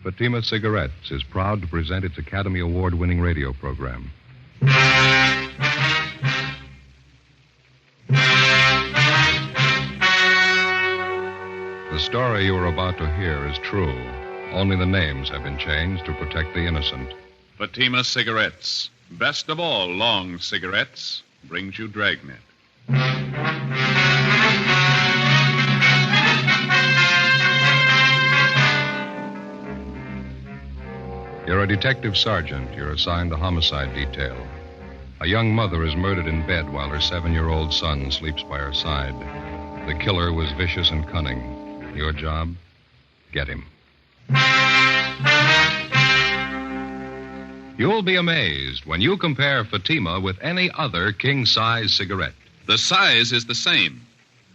Fatima Cigarettes is proud to present its Academy Award-winning radio program. The story you are about to hear is true. Only the names have been changed to protect the innocent. Fatima Cigarettes, best of all long cigarettes, brings you Dragnet. You're a detective sergeant. You're assigned the homicide detail. A young mother is murdered in bed while her 7-year-old son sleeps by her side. The killer was vicious and cunning. Your job? Get him. You'll be amazed when you compare Fatima with any other king-size cigarette. The size is the same.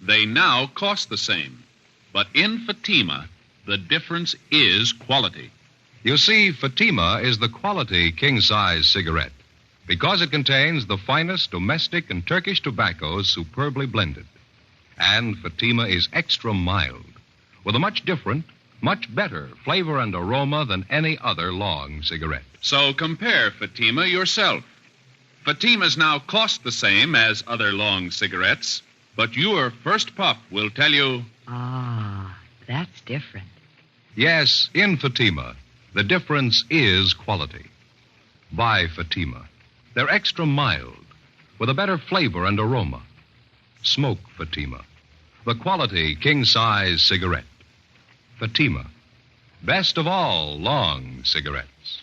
They now cost the same. But in Fatima, the difference is quality. You see, Fatima is the quality king-size cigarette because it contains the finest domestic and Turkish tobaccos superbly blended. And Fatima is extra mild, with a much different, much better flavor and aroma than any other long cigarette. So compare Fatima yourself. Fatimas now cost the same as other long cigarettes, but your first puff will tell you... Ah, that's different. Yes, in Fatima, the difference is quality. Buy Fatima. They're extra mild, with a better flavor and aroma. Smoke Fatima, the quality king-size cigarette. Fatima, best of all long cigarettes.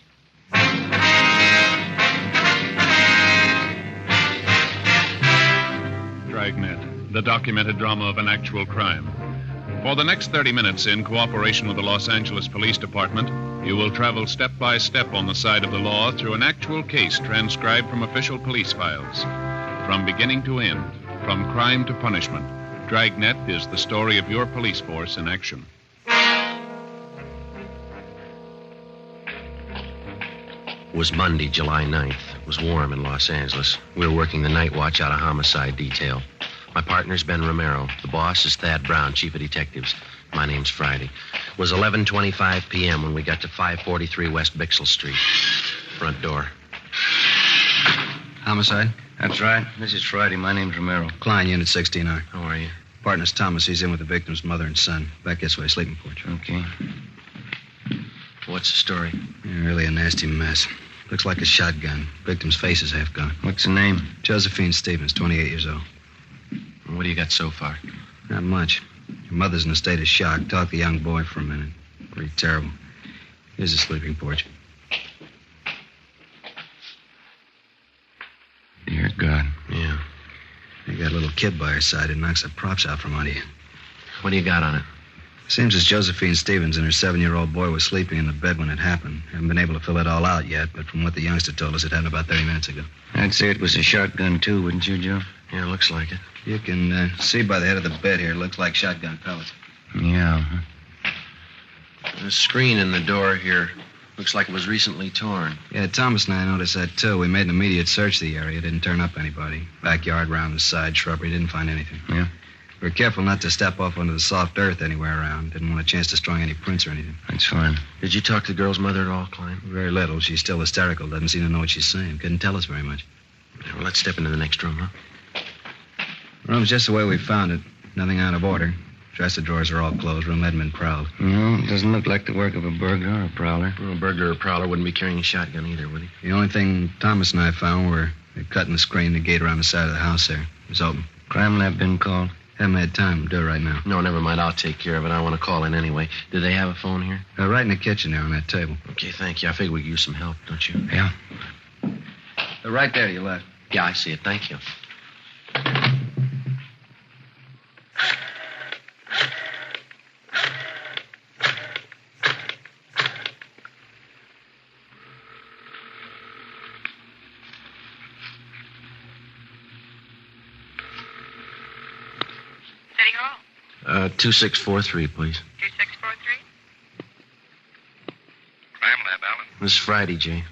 Dragnet, the documented drama of an actual crime. For the next 30 minutes, in cooperation with the Los Angeles Police Department, you will travel step by step on the side of the law through an actual case transcribed from official police files. From beginning to end, from crime to punishment, Dragnet is the story of your police force in action. It was Monday, July 9th. It was warm in Los Angeles. We were working the night watch out of homicide detail. My partner's Ben Romero. The boss is Thad Brown, chief of detectives. My name's Friday. It was 11:25 p.m. when we got to 543 West Bixel Street. Front door. Homicide? That's right. This is Friday. My name's Romero. Klein, Unit 69. How are you? Partner's Thomas. He's in with the victim's mother and son. Back this way, sleeping porch. Okay. What's the story? Yeah, really a nasty mess. Looks like a shotgun. Victim's face is half gone. What's the name? Josephine Stevens, 28 years old. What do you got so far? Not much. Her mother's in a state of shock. Talk to the young boy for a minute. Pretty terrible. Here's the sleeping porch. Dear God. Yeah. They got a little kid by her side who knocks the props out from under you. What do you got on it? Seems as Josephine Stevens and her 7-year-old boy was sleeping in the bed when it happened. Haven't been able to fill it all out yet, but from what the youngster told us, it happened about 30 minutes ago. I'd say it was a shotgun, too, wouldn't you, Joe? Yeah, looks like it. You can see by the head of the bed here, it looks like shotgun pellets. Yeah. The screen in the door here looks like it was recently torn. Yeah, Thomas and I noticed that, too. We made an immediate search of the area. Didn't turn up anybody. Backyard, round the side, shrubbery, didn't find anything. Yeah? We were careful not to step off onto the soft earth anywhere around. Didn't want a chance destroying any prints or anything. That's fine. Did you talk to the girl's mother at all, Klein? Very little. She's still hysterical. Doesn't seem to know what she's saying. Couldn't tell us very much. Yeah, well, let's step into the next room, huh? Room's just the way we found it. Nothing out of order. Dresser drawers are all closed. Room hadn't been prowled. No, it doesn't look like the work of a burglar or a prowler. Well, a burglar or prowler wouldn't be carrying a shotgun either, would he? The only thing Thomas and I found were they cut in the screen, the gate around the side of the house there. It was open. Crime lab been called? Haven't had time to do it right now. No, never mind. I'll take care of it. I want to call in anyway. Do they have a phone here? Right in the kitchen there on that table. Okay, thank you. I figure we could use some help, don't you? Yeah. They're right there to your left. Yeah, I see it. Thank you. City Hall. 2643, please. 2643? Crime lab, Alan. This is Friday, Jay.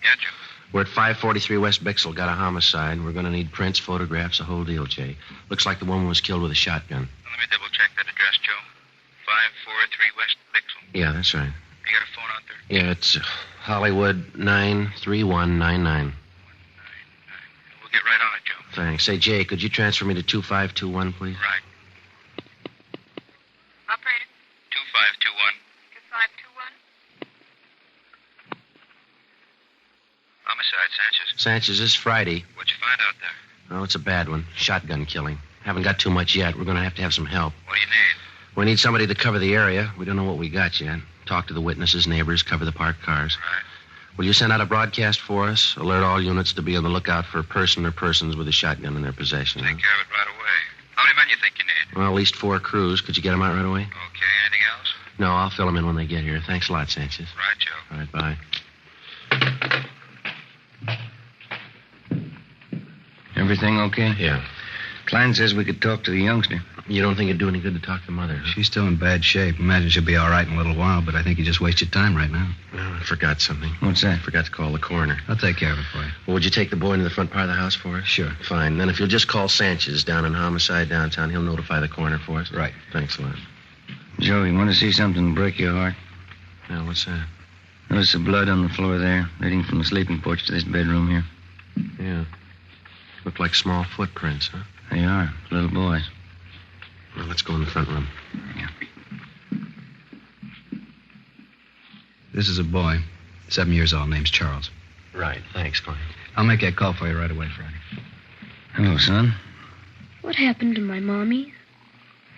Yeah, Joe. We're at 543 West Bixel. Got a homicide. We're going to need prints, photographs, the whole deal, Jay. Looks like the woman was killed with a shotgun. Well, let me double check that address, Joe. 543 West Bixel. Yeah, that's right. You got a phone out Yeah, it's Hollywood 93199. We'll get right on it, Joe. Thanks. Say, Jay, could you transfer me to 2521, please? Right. Operator, 2521. 2521. Homicide, Sanchez. Sanchez, this is Friday. What'd you find out there? Oh, it's a bad one. Shotgun killing. Haven't got too much yet. We're going to have some help. What do you need? We need somebody to cover the area. We don't know what we got yet. Talk to the witnesses, neighbors, cover the parked cars. Right. Will you send out a broadcast for us? Alert all units to be on the lookout for a person or persons with a shotgun in their possession. Take care of it right away. How many men you think you need? Well, at least 4 crews. Could you get them out right away? Okay, anything else? No, I'll fill them in when they get here. Thanks a lot, Sanchez. Right, Joe. All right, bye. Everything okay? Yeah. Klein says we could talk to the youngster. You don't think it'd do any good to talk to Mother, huh? She's still in bad shape. Imagine she'll be all right in a little while, but I think you just wasted time right now. Well, I forgot something. What's that? I forgot to call the coroner. I'll take care of it for you. Well, would you take the boy into the front part of the house for us? Sure. Fine. Then if you'll just call Sanchez down in Homicide downtown, he'll notify the coroner for us. Right. Thanks a lot. Joe, you want to see something break your heart? Now, what's that? Notice the blood on the floor there, leading from the sleeping porch to this bedroom here. Yeah. Look like small footprints, huh? They are. Little boys. Well, let's go in the front room. This is a boy, 7 years old, name's Charles. Right. Thanks, Klein. I'll make that call for you right away, Friday. Hello, son. What happened to my mommy?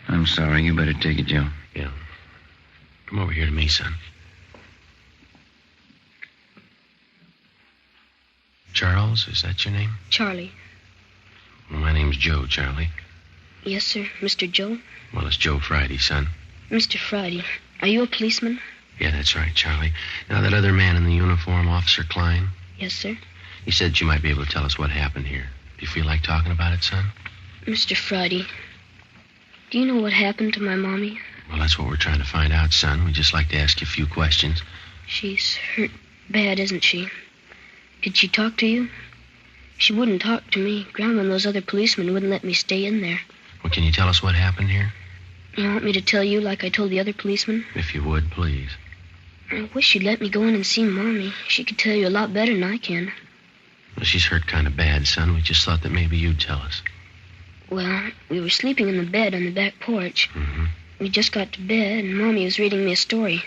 I'm sorry. You better take it, Joe. Yeah. Come over here to me, son. Charles, is that your name? Charlie. Well, my name's Joe, Charlie. Yes, sir. Mr. Joe? Well, it's Joe Friday, son. Mr. Friday, are you a policeman? Yeah, that's right, Charlie. Now, that other man in the uniform, Officer Klein, Yes, sir. he said you might be able to tell us what happened here. Do you feel like talking about it, son? Mr. Friday, do you know what happened to my mommy? Well, that's what we're trying to find out, son. We'd just like to ask you a few questions. She's hurt bad, isn't she? Did she talk to you? She wouldn't talk to me. Grandma and those other policemen wouldn't let me stay in there. Well, can you tell us what happened here? You want me to tell you like I told the other policemen? If you would, please. I wish you'd let me go in and see Mommy. She could tell you a lot better than I can. Well, she's hurt kind of bad, son. We just thought that maybe you'd tell us. Well, we were sleeping in the bed on the back porch. Mm-hmm. We just got to bed, and Mommy was reading me a story.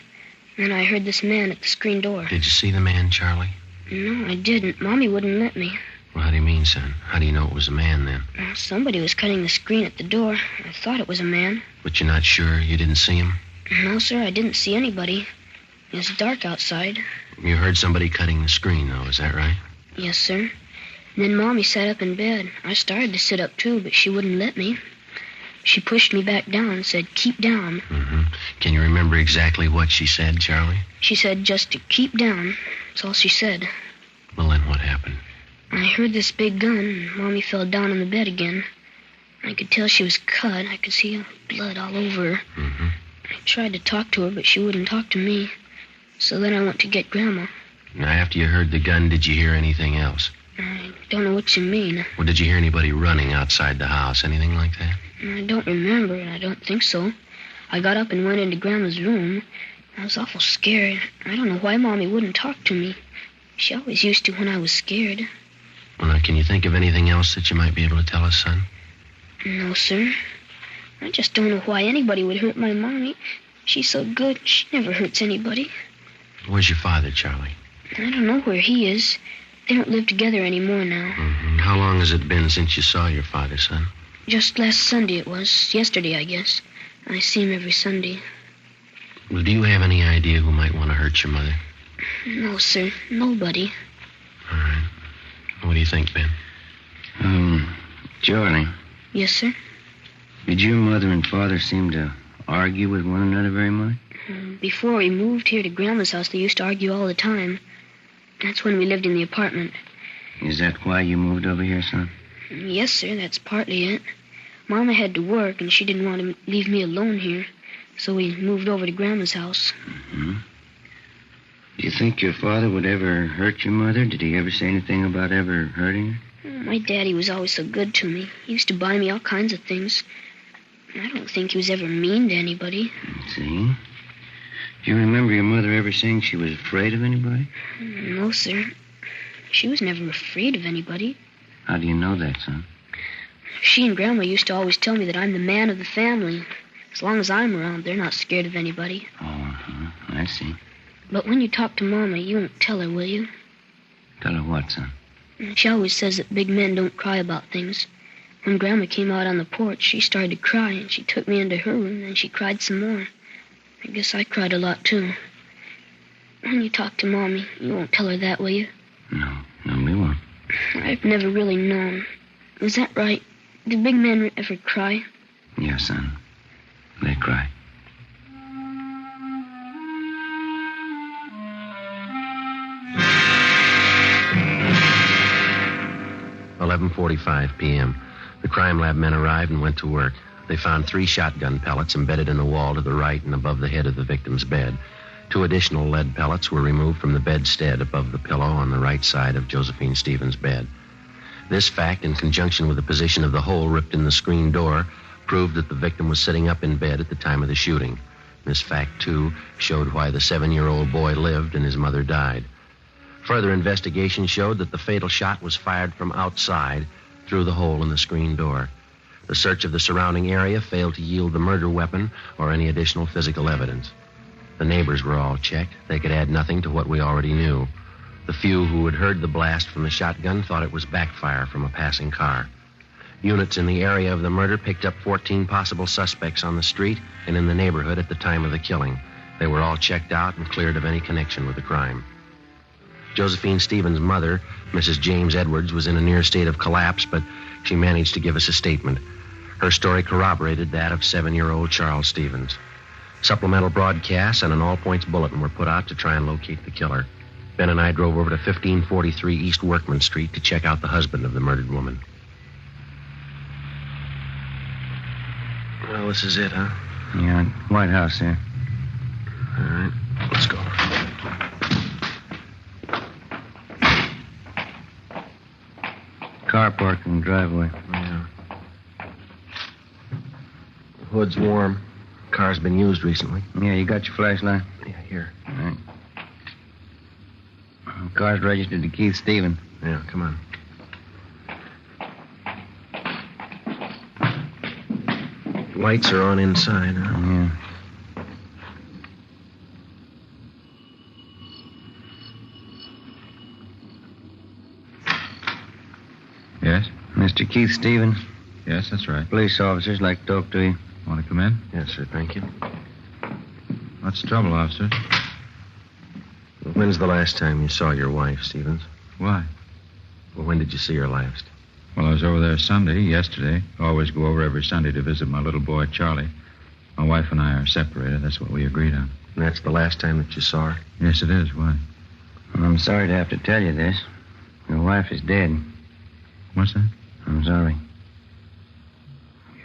Then I heard this man at the screen door. Did you see the man, Charlie? No, I didn't. Mommy wouldn't let me. Well, how do you mean, son? How do you know it was a man, then? Well, somebody was cutting the screen at the door. I thought it was a man. But you're not sure? You didn't see him? No, sir, I didn't see anybody. It was dark outside. You heard somebody cutting the screen, though, is that right? Yes, sir. And then Mommy sat up in bed. I started to sit up, too, but she wouldn't let me. She pushed me back down and said, "Keep down." Mm-hmm. Can you remember exactly what she said, Charlie? She said just to keep down. That's all she said. Well, then what happened? I heard this big gun, and Mommy fell down on the bed again. I could tell she was cut. I could see blood all over her. Mm-hmm. I tried to talk to her, but she wouldn't talk to me. So then I went to get Grandma. Now, after you heard the gun, did you hear anything else? I don't know what you mean. Well, did you hear anybody running outside the house? Anything like that? I don't remember, and I don't think so. I got up and went into Grandma's room. I was awful scared. I don't know why Mommy wouldn't talk to me. She always used to when I was scared. Well, now, can you think of anything else that you might be able to tell us, son? No, sir. I just don't know why anybody would hurt my Mommy. She's so good. She never hurts anybody. Where's your father, Charlie? I don't know where he is. They don't live together anymore now. Mm-hmm. How long has it been since you saw your father, son? Just last Sunday it was. Yesterday, I guess. I see him every Sunday. Well, do you have any idea who might want to hurt your mother? No, sir. Nobody. All right. What do you think, Ben? Charlie, Yes, sir? did your mother and father seem to argue with one another very much? Before we moved here to Grandma's house, they used to argue all the time. That's when we lived in the apartment. Is that why you moved over here, son? Yes, sir, that's partly it. Mama had to work, and she didn't want to leave me alone here. So we moved over to Grandma's house. Mm-hmm. Do you think your father would ever hurt your mother? Did he ever say anything about ever hurting her? My daddy was always so good to me. He used to buy me all kinds of things. I don't think he was ever mean to anybody. See? Do you remember your mother ever saying she was afraid of anybody? No, sir. She was never afraid of anybody. How do you know that, son? She and Grandma used to always tell me that I'm the man of the family. As long as I'm around, they're not scared of anybody. Oh, I see. But when you talk to Mama, you won't tell her, will you? Tell her what, son? She always says that big men don't cry about things. When Grandma came out on the porch, she started to cry, and she took me into her room, and she cried some more. I guess I cried a lot, too. When you talk to Mommy, you won't tell her that, will you? No, we won't. I've never really known. Is that right? Do big men ever cry? Yeah, son. They cry. "11:45 p.m. The crime lab men arrived and went to work. They found 3 shotgun pellets embedded in the wall to the right and above the head of the victim's bed. 2 additional lead pellets were removed from the bedstead above the pillow on the right side of Josephine Stevens' bed. This fact, in conjunction with the position of the hole ripped in the screen door, proved that the victim was sitting up in bed at the time of the shooting. This fact, too, showed why the 7-year-old boy lived and his mother died. Further investigation showed that the fatal shot was fired from outside through the hole in the screen door. The search of the surrounding area failed to yield the murder weapon or any additional physical evidence. The neighbors were all checked. They could add nothing to what we already knew. The few who had heard the blast from the shotgun thought it was backfire from a passing car. Units in the area of the murder picked up 14 possible suspects on the street and in the neighborhood at the time of the killing. They were all checked out and cleared of any connection with the crime. Josephine Stevens' mother, Mrs. James Edwards, was in a near state of collapse, but she managed to give us a statement. Her story corroborated that of 7-year-old Charles Stevens. Supplemental broadcasts and an all-points bulletin were put out to try and locate the killer. Ben and I drove over to 1543 East Workman Street to check out the husband of the murdered woman. Well, this is it, huh? Yeah, White House here. All right, let's go. Car parked in the driveway. Yeah. The hood's warm. Car's been used recently. Yeah, you got your flashlight? Yeah, here. All right. The car's registered to Keith Stevens. Yeah, come on. Lights are on inside, huh? Yeah. Yes? Mr. Keith Stevens, Yes, that's right. police officers like to talk to you. Want to come in? Yes, sir, thank you. What's the trouble, officer? When's the last time you saw your wife, Stevens? Why? Well, when did you see her last? Well, I was over there yesterday. Always go over every Sunday to visit my little boy, Charlie. My wife and I are separated. That's what we agreed on. And that's the last time that you saw her? Yes, it is. Why? Well, I'm sorry to have to tell you this. Your wife is dead. What's that? I'm sorry.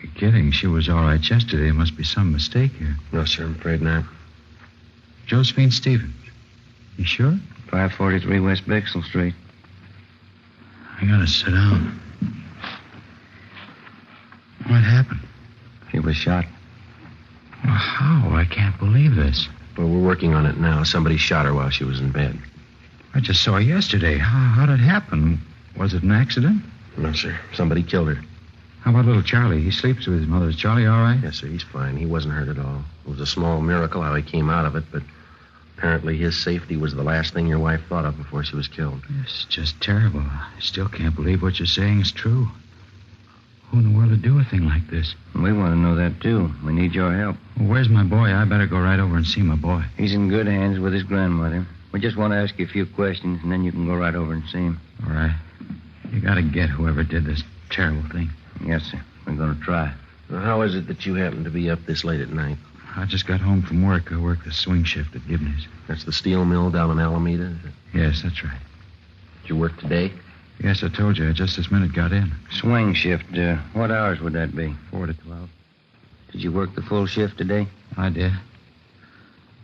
You're kidding. She was all right yesterday. There must be some mistake here. No, sir, I'm afraid not. Josephine Stevens. You sure? 543 West Bixel Street. I gotta sit down. What happened? She was shot. Well, how? I can't believe this. Well, we're working on it now. Somebody shot her while she was in bed. I just saw her yesterday. How did it happen? Was it an accident? No, sir. Somebody killed her. How about little Charlie? He sleeps with his mother. Is Charlie all right? Yes, sir. He's fine. He wasn't hurt at all. It was a small miracle how he came out of it, but apparently his safety was the last thing your wife thought of before she was killed. It's just terrible. I still can't believe what you're saying is true. Who in the world would do a thing like this? We want to know that, too. We need your help. Well, where's my boy? I better go right over and see my boy. He's in good hands with his grandmother. We just want to ask you a few questions, and then you can go right over and see him. All right. You gotta get whoever did this terrible thing. Yes, sir. We're going to try. Well, how is it that you happen to be up this late at night? I just got home from work. I work the swing shift at Gibney's. That's the steel mill down in Alameda, is it? Yes, that's right. Did you work today? Yes, I told you. I just this minute got in. Swing shift. What hours would that be? 4 to 12. Did you work the full shift today? I did.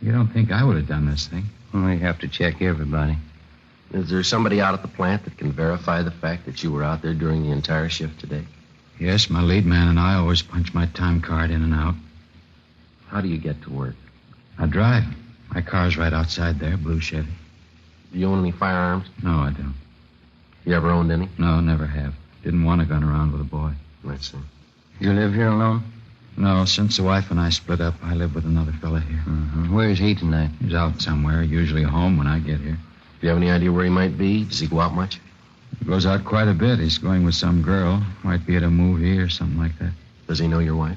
You don't think I would have done this thing? We have to check everybody. Is there somebody out at the plant that can verify the fact that you were out there during the entire shift today? Yes, my lead man and I always punch my time card in and out. How do you get to work? I drive. My car's right outside there, blue Chevy. Do you own any firearms? No, I don't. You ever owned any? No, never have. Didn't want a gun around with a boy. Let's see. You live here alone? No, since the wife and I split up, I live with another fella here. Mm-hmm. Where is he tonight? He's out somewhere, usually home when I get here. Do you have any idea where he might be? Does he go out much? He goes out quite a bit. He's going with some girl. Might be at a movie or something like that. Does he know your wife?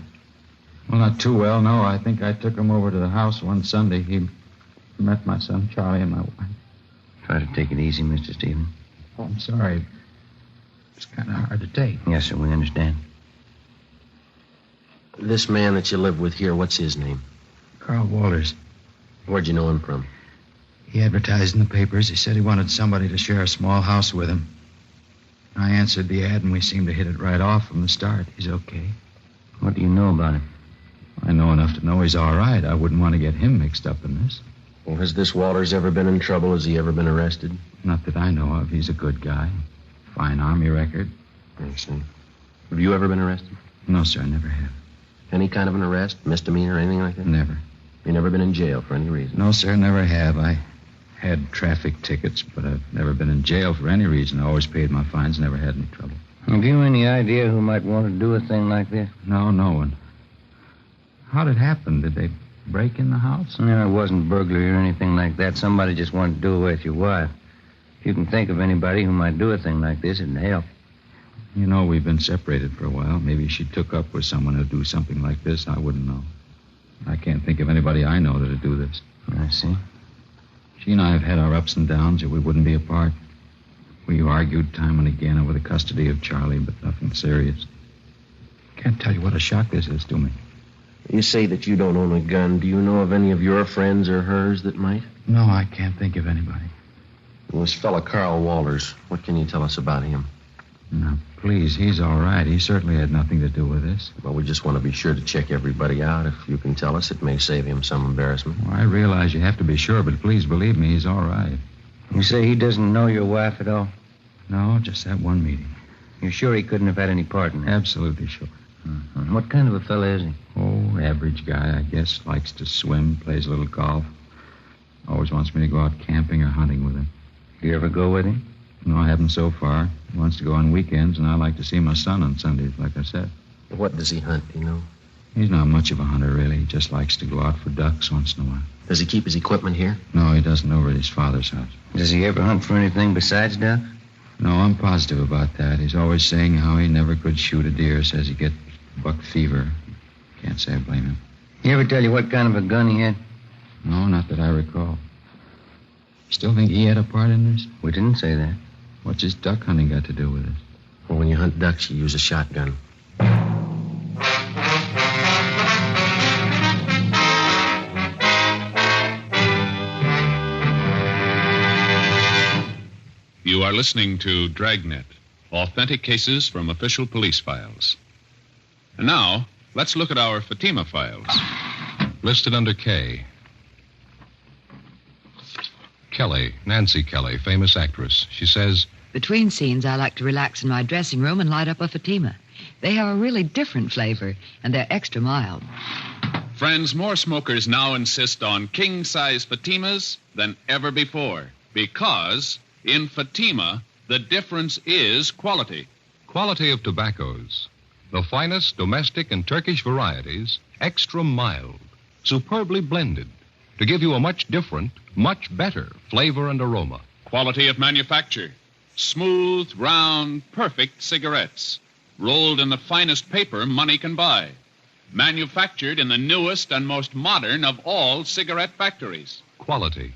Well, not too well, no. I think I took him over to the house one Sunday. He met my son Charlie and my wife. Try to take it easy, Mr. Stevens. Oh, I'm sorry. It's kind of hard to take. Yes, sir, we understand. This man that you live with here, what's his name? Carl Walters. Where'd you know him from? He advertised in the papers. He said he wanted somebody to share a small house with him. I answered the ad, and we seemed to hit it right off from the start. He's okay. What do you know about him? I know enough to know he's all right. I wouldn't want to get him mixed up in this. Well, has this Walters ever been in trouble? Has he ever been arrested? Not that I know of. He's a good guy. Fine Army record. I see. Have you ever been arrested? No, sir, I never have. Any kind of an arrest? Misdemeanor, anything like that? Never. You never been in jail for any reason? No, sir, never have. I had traffic tickets, but I've never been in jail for any reason. I always paid my fines, never had any trouble. Have you any idea who might want to do a thing like this? No, no one. How did it happen? Did they break in the house? No, it wasn't burglary or anything like that. Somebody just wanted to do away with your wife. If you can think of anybody who might do a thing like this, it'd help. You know, we've been separated for a while. Maybe she took up with someone who'd do something like this. I wouldn't know. I can't think of anybody I know that'd do this. I see. She and I have had our ups and downs, or we wouldn't be apart. We argued time and again over the custody of Charlie, but nothing serious. Can't tell you what a shock this is to me. You say that you don't own a gun. Do you know of any of your friends or hers that might? No, I can't think of anybody. Well, this fella, Carl Walters, what can you tell us about him? Now, please, he's all right. He certainly had nothing to do with this. Well, we just want to be sure to check everybody out. If you can tell us, it may save him some embarrassment. Well, I realize you have to be sure, but please believe me, he's all right. You say he doesn't know your wife at all? No, just that one meeting. You're sure he couldn't have had any part in it? Absolutely sure. Mm-hmm. What kind of a fella is he? Oh, average guy, I guess. Likes to swim, plays a little golf. Always wants me to go out camping or hunting with him. Do you ever go with him? No, I haven't so far. He wants to go on weekends, and I like to see my son on Sundays, like I said. What does he hunt, do you know? He's not much of a hunter, really. He just likes to go out for ducks once in a while. Does he keep his equipment here? No, he doesn't, over at his father's house. Does he ever hunt for anything besides ducks? No, I'm positive about that. He's always saying how he never could shoot a deer. Says he gets buck fever. Can't say I blame him. He ever tell you what kind of a gun he had? No, not that I recall. Still think he had a part in this? We didn't say that. What's his duck hunting got to do with it? Well, when you hunt ducks, you use a shotgun. You are listening to Dragnet, authentic cases from official police files. And now, let's look at our Fatima files. Listed under K. Kelly, Nancy Kelly, famous actress. She says, Between scenes, I like to relax in my dressing room and light up a Fatima. They have a really different flavor, and they're extra mild. Friends, more smokers now insist on king-size Fatimas than ever before. Because in Fatima, the difference is quality. quality of tobaccos. The finest domestic and Turkish varieties, extra mild, superbly blended, to give you a much different, much better flavor and aroma. Quality of manufacture. Smooth, round, perfect cigarettes. Rolled in the finest paper money can buy. Manufactured in the newest and most modern of all cigarette factories. Quality,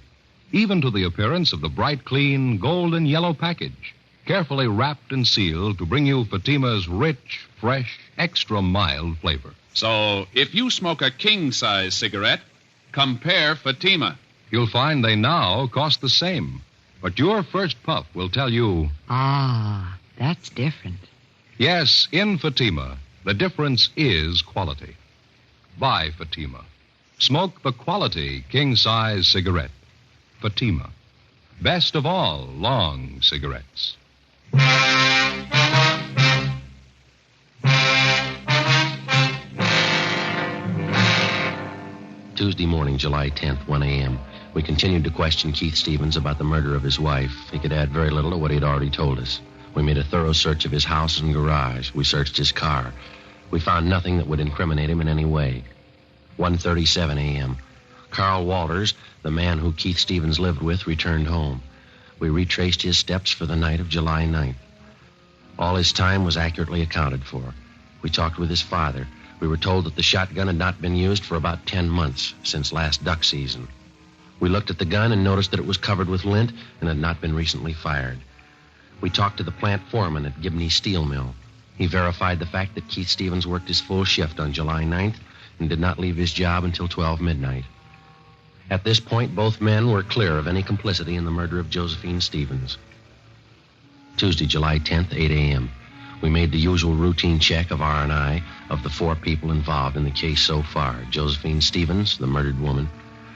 even to the appearance of the bright, clean, golden yellow package, carefully wrapped and sealed to bring you Fatima's rich, fresh, extra mild flavor. So, if you smoke a king-size cigarette, compare Fatima. You'll find they now cost the same, but your first puff will tell you, Ah, that's different. yes, in Fatima, the difference is quality. Buy Fatima. Smoke the quality king-size cigarette. Fatima. Best of all long cigarettes. Tuesday morning, July 10th, 1 a.m. We continued to question Keith Stevens about the murder of his wife. He could add very little to what he had already told us. We made a thorough search of his house and garage. We searched his car. We found nothing that would incriminate him in any way. 1:37 a.m. Carl Walters, the man who Keith Stevens lived with, returned home. We retraced his steps for the night of July 9th. All his time was accurately accounted for. We talked with his father. We were told that the shotgun had not been used for about 10 months, since last duck season. We looked at the gun and noticed that it was covered with lint and had not been recently fired. We talked to the plant foreman at Gibney Steel Mill. He verified the fact that Keith Stevens worked his full shift on July 9th and did not leave his job until 12 midnight. At this point, both men were clear of any complicity in the murder of Josephine Stevens. Tuesday, July 10th, 8 a.m. We made the usual routine check of R&I of the 4 people involved in the case so far. Josephine Stevens, the murdered woman,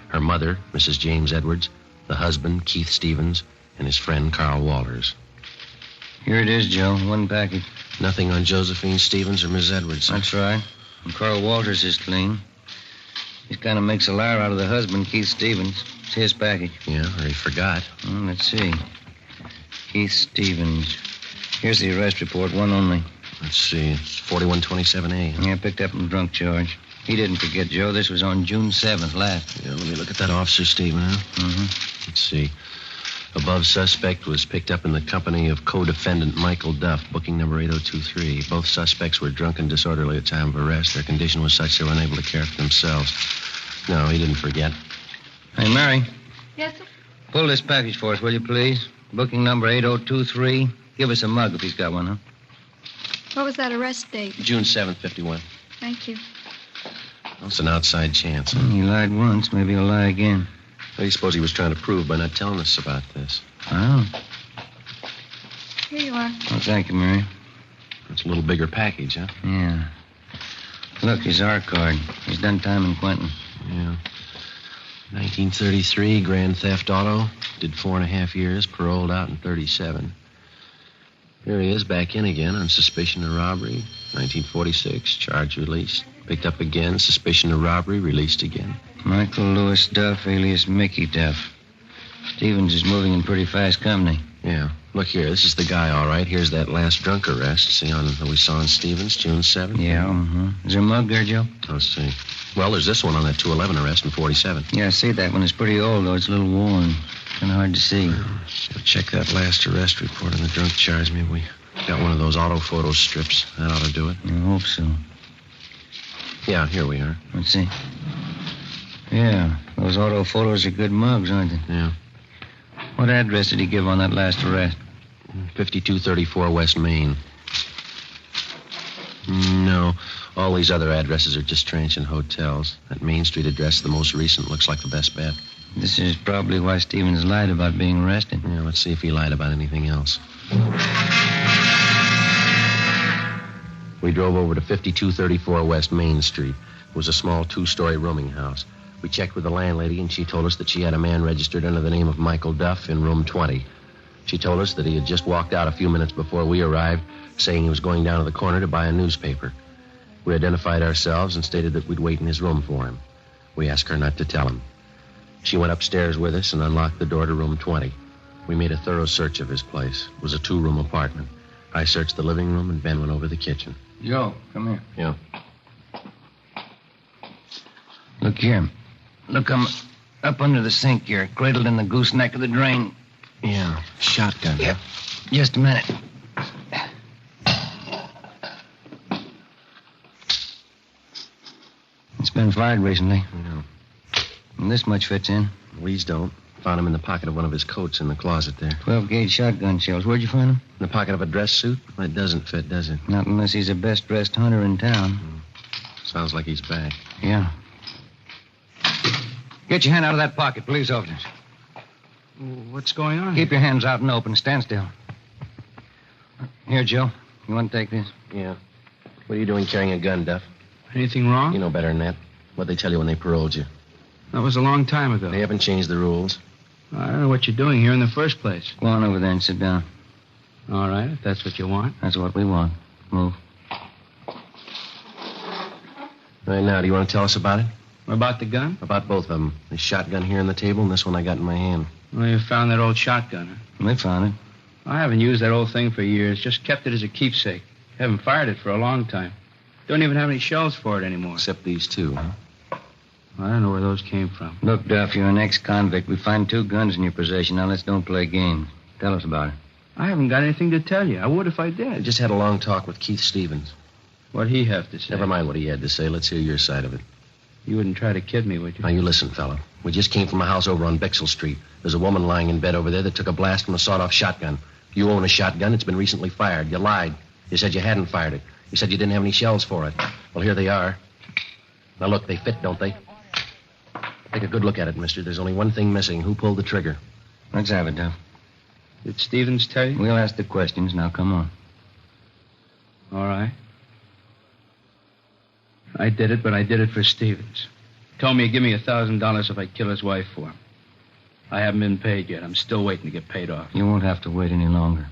her mother, Mrs. James Edwards, the husband, Keith Stevens, and his friend, Carl Walters. Here it is, Joe. One package. Nothing on Josephine Stevens or Miss Edwards. That's right. And Carl Walters is clean. He kind of makes a liar out of the husband, Keith Stevens. It's his package. Yeah, or he forgot. Let's see. Keith Stevens. Here's the arrest report, one only. Let's see. It's 4127A. Yeah, picked up in drunk charge. He didn't forget, Joe. This was on June 7th, last. Yeah, let me look at that officer statement, huh? Mm-hmm. Let's see. Above suspect was picked up in the company of co-defendant Michael Duff, booking number 8023. Both suspects were drunk and disorderly at time of arrest. Their condition was such they were unable to care for themselves. No, he didn't forget. Hey, Mary. Yes, sir? Pull this package for us, will you, please? Booking number 8023. Give us a mug if he's got one, huh? What was that arrest date? June 7th, 51. Thank you. Well, it's an outside chance. He lied once. Maybe he'll lie again. What do you suppose he was trying to prove by not telling us about this? Oh. Here you are. Oh, thank you, Mary. It's a little bigger package, huh? Yeah. Look, his R card. He's done time in Quentin. Yeah. 1933, grand theft auto. Did 4.5 years, paroled out in 37. Here he is, back in again on suspicion of robbery. 1946, charge released. Picked up again, suspicion of robbery, released again. Michael Lewis Duff, alias Mickey Duff. Stevens is moving in pretty fast company. Yeah. Look here, this is the guy, all right. Here's that last drunk arrest. See on that we saw on Stevens, June 7th? Yeah, Is there a mug there, Joe? Let's see. Well, there's this one on that 211 arrest in 47. Yeah, I see that one. It's pretty old, though. It's a little worn. Kind of hard to see. We'll check that last arrest report on the drunk charge. Maybe we got one of those auto photo strips. That ought to do it. I hope so. Yeah, here we are. Let's see. Yeah, those auto photos are good mugs, aren't they? Yeah. What address did he give on that last arrest? 5234 West Main. No, all these other addresses are just transient hotels. That Main Street address, the most recent, looks like the best bet. This is probably why Stevens lied about being arrested. Yeah, let's see if he lied about anything else. We drove over to 5234 West Main Street. It was a small 2-story rooming house. We checked with the landlady, and she told us that she had a man registered under the name of Michael Duff in room 20. She told us that he had just walked out a few minutes before we arrived, saying he was going down to the corner to buy a newspaper. We identified ourselves and stated that we'd wait in his room for him. We asked her not to tell him. She went upstairs with us and unlocked the door to room 20. We made a thorough search of his place. It was a 2-room apartment. I searched the living room, and Ben went over the kitchen. Joe, come here. Yeah. Look here. Look, I'm up under the sink here, cradled in the gooseneck of the drain. Yeah, shotgun. Yep. Just a minute. It's been fired recently. Yeah. And this much fits in. These don't. Found him in the pocket of one of his coats in the closet there. 12-gauge shotgun shells. Where'd you find them? In the pocket of a dress suit? Well, it doesn't fit, does it? Not unless he's the best-dressed hunter in town. Sounds like he's back. Yeah. Get your hand out of that pocket, police officers. What's going on? Keep your hands out and open. Stand still. Here, Joe. You want to take this? Yeah. What are you doing carrying a gun, Duff? Anything wrong? You know better than that. What'd they tell you when they paroled you? That was a long time ago. They haven't changed the rules. I don't know what you're doing here in the first place. Go on over there and sit down. All right, if that's what you want. That's what we want. Move. Right now, do you want to tell us about it? About the gun? About both of them. This shotgun here on the table and this one I got in my hand. Well, you found that old shotgun, huh? We found it. I haven't used that old thing for years. Just kept it as a keepsake. Haven't fired it for a long time. Don't even have any shells for it anymore. Except these two, huh? I don't know where those came from. Look, Duff, you're an ex-convict. We find 2 guns in your possession. Now, let's don't play games. Tell us about it. I haven't got anything to tell you. I would if I did. I just had a long talk with Keith Stevens. What'd he have to say? Never mind what he had to say. Let's hear your side of it. You wouldn't try to kid me, would you? Now, you listen, fella. We just came from a house over on Bixel Street. There's a woman lying in bed over there that took a blast from a sawed-off shotgun. You own a shotgun. It's been recently fired. You lied. You said you hadn't fired it. You said you didn't have any shells for it. Well, here they are. Now, look, they fit, don't they? Take a good look at it, mister. There's only one thing missing. Who pulled the trigger? Let's have it, Duff. Did Stevens tell you? We'll ask the questions. Now, come on. All right. I did it, but I did it for Stevens. Told me he'd give me $1,000 if I kill his wife for him. I haven't been paid yet. I'm still waiting to get paid off. You won't have to wait any longer.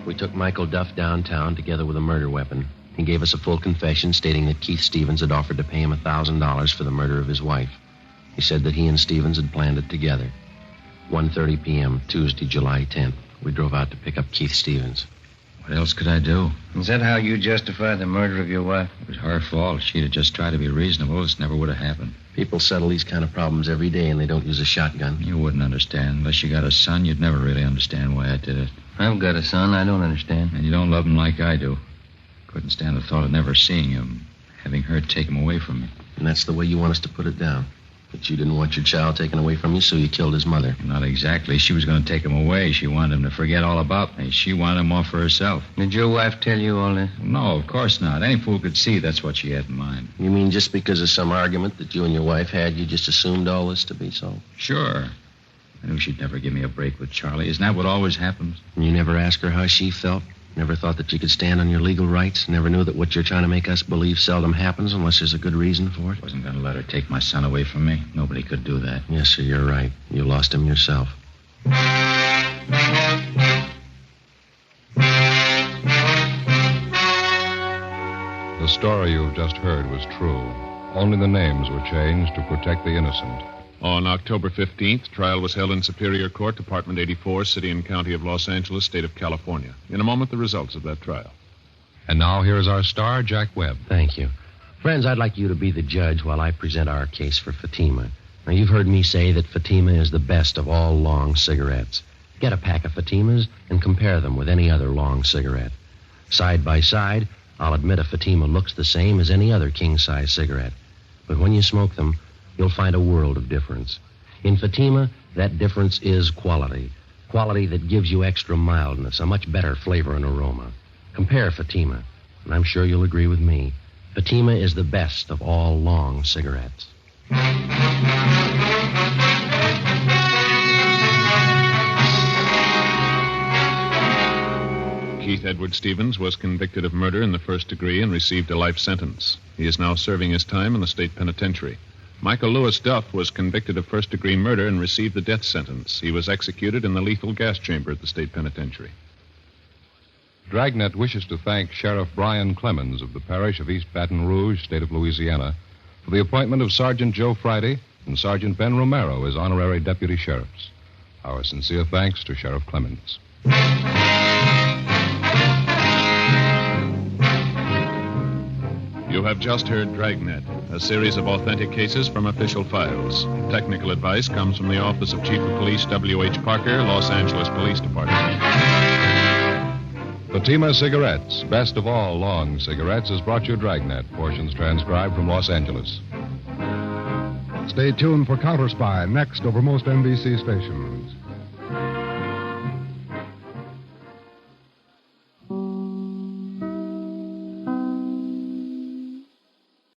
We took Michael Duff downtown together with a murder weapon. He gave us a full confession stating that Keith Stevens had offered to pay him $1,000 for the murder of his wife. He said that he and Stevens had planned it together. 1:30 p.m., Tuesday, July 10th. We drove out to pick up Keith Stevens. What else could I do? Is that how you justify the murder of your wife? It was her fault. If she'd have just tried to be reasonable, this never would have happened. People settle these kind of problems every day, and they don't use a shotgun. You wouldn't understand. Unless you got a son, you'd never really understand why I did it. I've got a son. I don't understand. And you don't love him like I do. Couldn't stand the thought of never seeing him, having her take him away from me. And that's the way you want us to put it down. That you didn't want your child taken away from you, so you killed his mother. Not exactly. She was going to take him away. She wanted him to forget all about me. She wanted him off for herself. Did your wife tell you all this? No, of course not. Any fool could see that's what she had in mind. You mean just because of some argument that you and your wife had, you just assumed all this to be so? Sure. I knew she'd never give me a break with Charlie. Isn't that what always happens? And you never asked her how she felt? Never thought that you could stand on your legal rights? Never knew that what you're trying to make us believe seldom happens unless there's a good reason for it? Wasn't going to let her take my son away from me. Nobody could do that. Yes, sir, you're right. You lost him yourself. The story you've just heard was true. Only the names were changed to protect the innocent. On October 15th, trial was held in Superior Court, Department 84, City and County of Los Angeles, State of California. In a moment, the results of that trial. And now here's our star, Jack Webb. Thank you. Friends, I'd like you to be the judge while I present our case for Fatima. Now, you've heard me say that Fatima is the best of all long cigarettes. Get a pack of Fatimas and compare them with any other long cigarette. Side by side, I'll admit a Fatima looks the same as any other king-size cigarette. But when you smoke them, you'll find a world of difference. In Fatima, that difference is quality. Quality that gives you extra mildness, a much better flavor and aroma. Compare Fatima, and I'm sure you'll agree with me. Fatima is the best of all long cigarettes. Keith Edward Stevens was convicted of murder in the first degree and received a life sentence. He is now serving his time in the state penitentiary. Michael Lewis Duff was convicted of first-degree murder and received the death sentence. He was executed in the lethal gas chamber at the state penitentiary. Dragnet wishes to thank Sheriff Brian Clemens of the parish of East Baton Rouge, state of Louisiana, for the appointment of Sergeant Joe Friday and Sergeant Ben Romero as honorary deputy sheriffs. Our sincere thanks to Sheriff Clemens. You have just heard Dragnet, a series of authentic cases from official files. Technical advice comes from the Office of Chief of Police W.H. Parker, Los Angeles Police Department. Fatima Cigarettes, best of all long cigarettes, has brought you Dragnet, portions transcribed from Los Angeles. Stay tuned for Counter Spy next over most NBC stations.